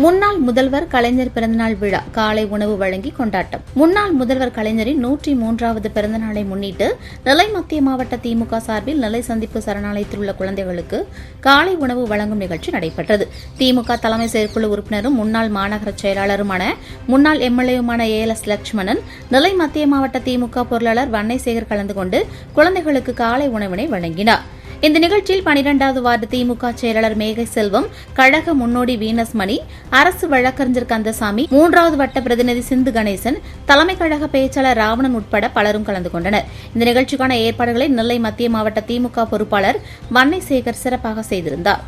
முன்னாள் முதல்வர் கலைஞர் பிறந்தநாள் விழா காலை உணவு வழங்கி கொண்டாட்டம். முன்னாள் முதல்வர் கலைஞரின் 103வது பிறந்தநாளை முன்னிட்டு நெல்லை மத்திய மாவட்ட திமுக சார்பில் நெல்லை சந்திப்பு சரணாலயத்தில் உள்ள குழந்தைகளுக்கு காலை உணவு வழங்கும் நிகழ்ச்சி நடைபெற்றது. திமுக தலைமை செயற்குழு உறுப்பினரும் முன்னாள் மாநகர செயலாளருமான முன்னாள் எம்எல்ஏவுமான ஏஎல்எஸ் லட்சுமணன், நெல்லை மத்திய மாவட்ட திமுக பொருளாளர் வன்னைசேகர் கலந்து கொண்டு குழந்தைகளுக்கு காலை உணவினை வழங்கினார். இந்த நிகழ்ச்சியில் 12வது வார்டு திமுக செயலாளர் மேகை செல்வம், கழக முன்னோடி வீனஸ் மணி, அரசு வழக்கறிஞர் கந்தசாமி, 3வது வட்ட பிரதிநிதி சிந்து கணேசன், தலைமை கழக பேச்சாளர் ராவணன் உட்பட பலரும் கலந்து கொண்டனர். இந்த நிகழ்ச்சிக்கான ஏற்பாடுகளை நெல்லை மத்திய மாவட்ட திமுக பொறுப்பாளர் வன்னைசேகர் சிறப்பாக செய்திருந்தார்.